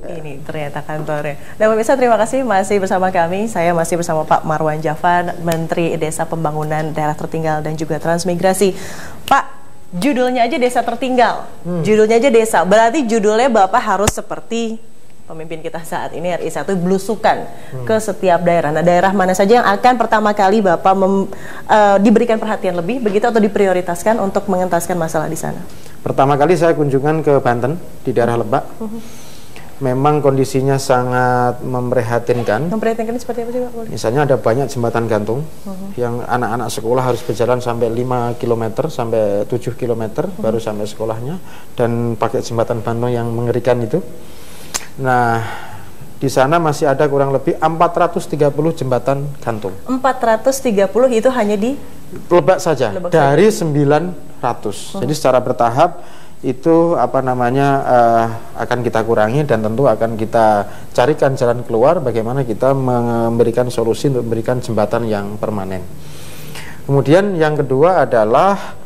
Ini ternyata kantornya. Dan pemirsa, terima kasih masih bersama kami. Saya masih bersama Pak Marwan Jafar, Menteri Desa Pembangunan Daerah Tertinggal dan juga Transmigrasi. Pak, judulnya aja desa tertinggal. Judulnya aja desa. Berarti judulnya Bapak harus seperti pemimpin kita saat ini RI1, belusukan ke setiap daerah. Nah, daerah mana saja yang akan pertama kali Bapak diberikan perhatian lebih begitu atau diprioritaskan untuk mengentaskan masalah di sana? Pertama kali saya kunjungan ke Banten di daerah Lebak. Memang kondisinya sangat memprihatinkan. Memprihatinkan seperti apa sih, Pak? Misalnya ada banyak jembatan gantung yang anak-anak sekolah harus berjalan sampai 5 km sampai 7 km baru sampai sekolahnya, dan pakai jembatan gantung yang mengerikan itu. Nah, di sana masih ada kurang lebih 430 jembatan gantung. 430 itu hanya di Lebak saja, dari 900. Jadi secara bertahap itu akan kita kurangi, dan tentu akan kita carikan jalan keluar bagaimana kita memberikan solusi untuk memberikan jembatan yang permanen. Kemudian yang kedua adalah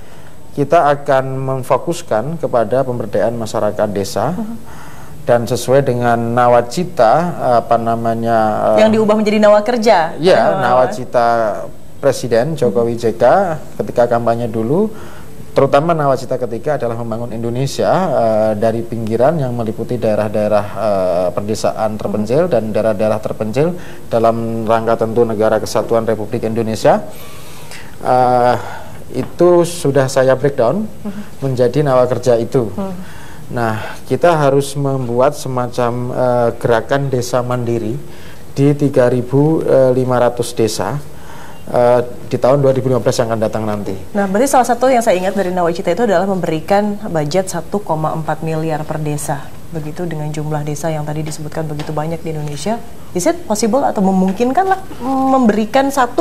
kita akan memfokuskan kepada pemberdayaan masyarakat desa. Dan sesuai dengan nawacita yang diubah menjadi nawakerja. Ya, nawacita Presiden Jokowi JK ketika kampanye dulu, terutama nawacita ketiga adalah membangun Indonesia dari pinggiran yang meliputi daerah-daerah perdesaan terpencil dan daerah-daerah terpencil dalam rangka tentu Negara Kesatuan Republik Indonesia. Itu sudah saya breakdown menjadi nawakerja itu. Nah, kita harus membuat semacam gerakan desa mandiri di 3.500 desa di tahun 2015 yang akan datang nanti. Nah, berarti salah satu yang saya ingat dari nawacita itu adalah memberikan budget 1,4 miliar per desa. Begitu dengan jumlah desa yang tadi disebutkan begitu banyak di Indonesia. Is it possible atau memungkinkan lah memberikan 1,4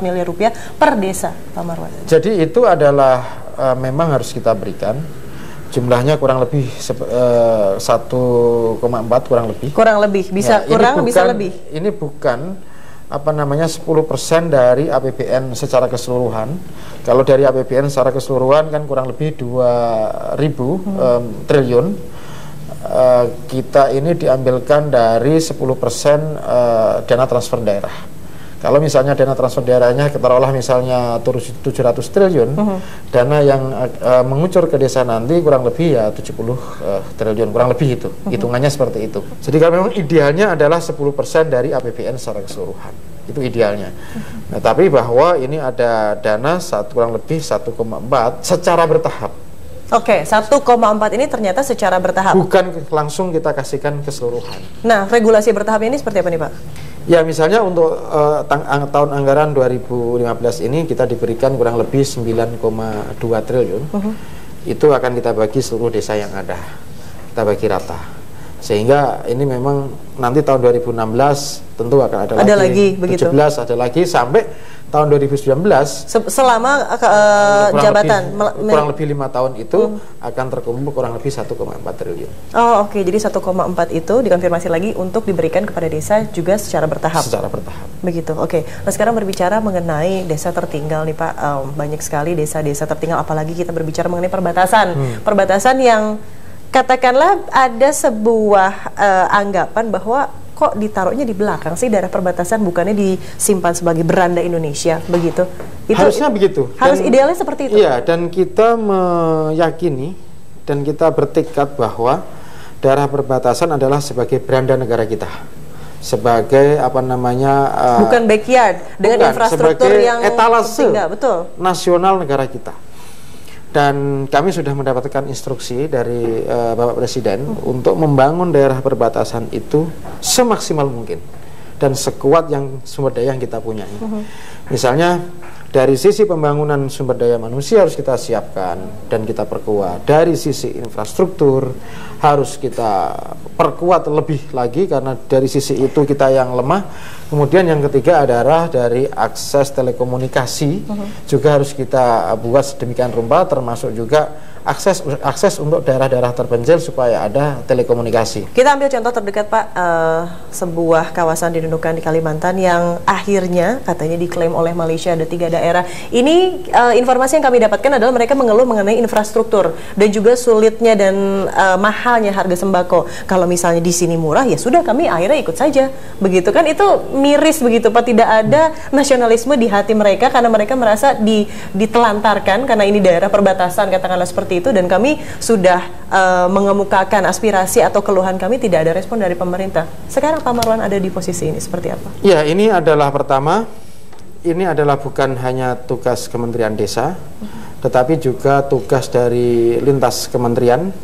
miliar rupiah per desa, Pak Marwan? Jadi itu adalah memang harus kita berikan. Jumlahnya kurang lebih 1,4 kurang lebih. Kurang lebih, bisa ya, kurang bukan, bisa lebih. Ini bukan 10% dari APBN secara keseluruhan. Kalau dari APBN secara keseluruhan kan kurang lebih 2.000 triliun. Kita ini diambilkan dari 10% dana transfer daerah. Kalau misalnya dana transfer daerahnya taruhlah misalnya 700 triliun, dana yang mengucur ke desa nanti kurang lebih ya 70 triliun, kurang lebih itu. Hitungannya seperti itu. Jadi kalau memang idealnya adalah 10% dari APBN secara keseluruhan. Itu idealnya. Nah, tapi bahwa ini ada dana kurang lebih 1,4 secara bertahap. Oke, 1,4 ini ternyata secara bertahap. Bukan langsung kita kasihkan keseluruhan. Nah, regulasi bertahap ini seperti apa nih, Pak? Ya, misalnya untuk tahun anggaran 2015 ini kita diberikan kurang lebih 9,2 triliun. Itu akan kita bagi seluruh desa yang ada. Kita bagi rata. Sehingga ini memang nanti tahun 2016 tentu akan ada lagi 17 ada lagi sampai tahun 2019 selama jabatan kurang lebih 5 tahun itu akan terkumpul kurang lebih 1,4 triliun. Oh, oke. Jadi 1,4 itu dikonfirmasi lagi untuk diberikan kepada desa juga secara bertahap. Secara bertahap. Begitu. Oke. Nah, sekarang berbicara mengenai desa tertinggal nih, Pak. Banyak sekali desa-desa tertinggal, apalagi kita berbicara mengenai perbatasan. Perbatasan yang katakanlah ada sebuah anggapan bahwa kok ditaruhnya di belakang sih daerah perbatasan, bukannya disimpan sebagai beranda Indonesia, begitu? Harusnya begitu. Harus idealnya seperti itu. Iya, dan kita meyakini dan kita bertekad bahwa daerah perbatasan adalah sebagai beranda negara kita, sebagai bukan backyard dengan infrastruktur yang etalase betul nasional negara kita. Dan kami sudah mendapatkan instruksi dari Bapak Presiden untuk membangun daerah perbatasan itu semaksimal mungkin dan sekuat yang sumber daya yang kita punyai. Misalnya dari sisi pembangunan sumber daya manusia harus kita siapkan dan kita perkuat. Dari sisi infrastruktur harus kita perkuat lebih lagi karena dari sisi itu kita yang lemah. Kemudian yang ketiga adalah dari akses telekomunikasi juga harus kita buat sedemikian rupa, termasuk juga akses untuk daerah-daerah terpencil supaya ada telekomunikasi. Kita ambil contoh terdekat, Pak, sebuah kawasan di Nunukan di Kalimantan yang akhirnya katanya diklaim oleh Malaysia ada 3 daerah. Ini informasi yang kami dapatkan adalah mereka mengeluh mengenai infrastruktur dan juga sulitnya dan mahalnya harga sembako. Kalau misalnya di sini murah, ya sudah kami akhirnya ikut saja. Begitu kan, itu miris begitu Pak, tidak ada nasionalisme di hati mereka karena mereka merasa ditelantarkan karena ini daerah perbatasan, katakanlah seperti itu, dan kami sudah mengemukakan aspirasi atau keluhan kami, tidak ada respon dari pemerintah. Sekarang Pak Marwan ada di posisi ini, seperti apa? Ya, ini adalah pertama, ini adalah bukan hanya tugas Kementerian Desa, tetapi juga tugas dari lintas kementerian.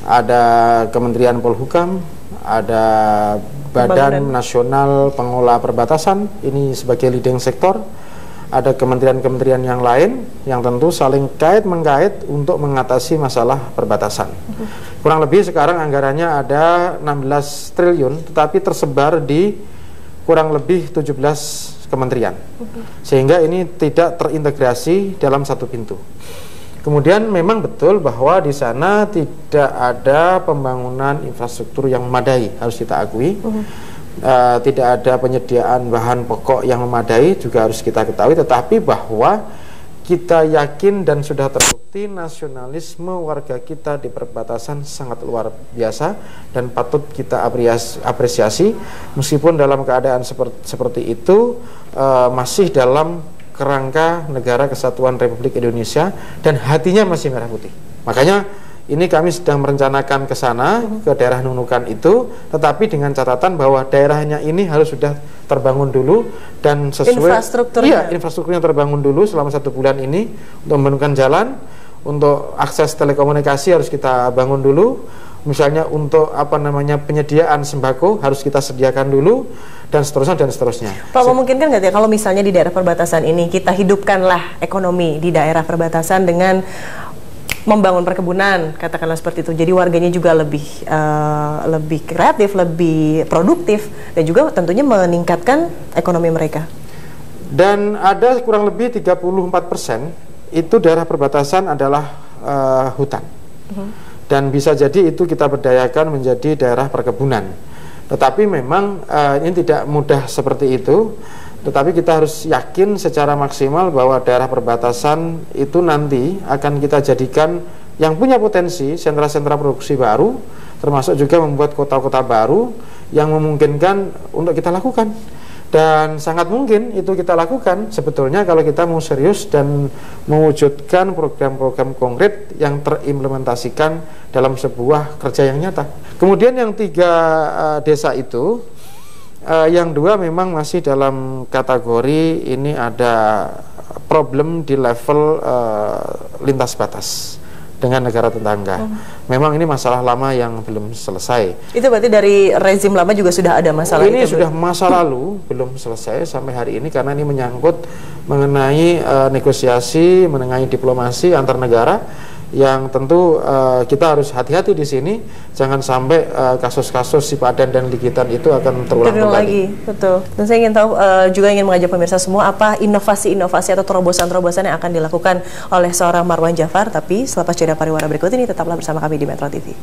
Ada Kementerian Polhukam, ada Badan Nasional Pengelola Perbatasan, ini sebagai leading sektor. Ada kementerian-kementerian yang lain yang tentu saling kait-mengkait untuk mengatasi masalah perbatasan. Kurang lebih sekarang anggarannya ada 16 triliun, tetapi tersebar di kurang lebih 17 kementerian, sehingga ini tidak terintegrasi dalam satu pintu. Kemudian memang betul bahwa di sana tidak ada pembangunan infrastruktur yang memadai, harus kita akui. Tidak ada penyediaan bahan pokok yang memadai, juga harus kita ketahui. Tetapi bahwa kita yakin dan sudah terbukti nasionalisme warga kita di perbatasan sangat luar biasa dan patut kita apresiasi, meskipun dalam keadaan seperti itu masih dalam kerangka negara kesatuan Republik Indonesia dan hatinya masih merah putih. Makanya ini kami sedang merencanakan ke sana, ke daerah Nunukan itu, tetapi dengan catatan bahwa daerahnya ini harus sudah terbangun dulu dan sesuai infrastrukturnya terbangun dulu selama 1 bulan ini untuk membangunkan jalan, untuk akses telekomunikasi harus kita bangun dulu, misalnya untuk penyediaan sembako harus kita sediakan dulu, dan seterusnya dan seterusnya. Pak, memungkinkan nggak ya kalau misalnya di daerah perbatasan ini kita hidupkanlah ekonomi di daerah perbatasan dengan membangun perkebunan, katakanlah seperti itu. Jadi warganya juga lebih kreatif, lebih produktif, dan juga tentunya meningkatkan ekonomi mereka. Dan ada kurang lebih 34% itu daerah perbatasan adalah hutan. Dan bisa jadi itu kita berdayakan menjadi daerah perkebunan. Tetapi memang ini tidak mudah seperti itu. Tetapi kita harus yakin secara maksimal bahwa daerah perbatasan itu nanti akan kita jadikan yang punya potensi sentra-sentra produksi baru, termasuk juga membuat kota-kota baru yang memungkinkan untuk kita lakukan. Dan sangat mungkin itu kita lakukan sebetulnya kalau kita mau serius dan mewujudkan program-program konkret yang terimplementasikan dalam sebuah kerja yang nyata. Kemudian yang 3 desa itu, yang 2 memang masih dalam kategori ini ada problem di level lintas batas dengan negara tetangga. Memang ini masalah lama yang belum selesai. Itu berarti dari rezim lama juga sudah ada masalah ini itu? Sudah masa lalu, belum selesai sampai hari ini karena ini menyangkut mengenai negosiasi, mengenai diplomasi antar negara yang tentu kita harus hati-hati di sini, jangan sampai kasus-kasus si Padan dan Ligitan itu akan terulang kembali. Betul. Dan saya ingin tahu, juga ingin mengajak pemirsa semua, apa inovasi-inovasi atau terobosan-terobosan yang akan dilakukan oleh seorang Marwan Jafar. Tapi selepas jeda pariwara berikut ini, tetaplah bersama kami di Metro TV.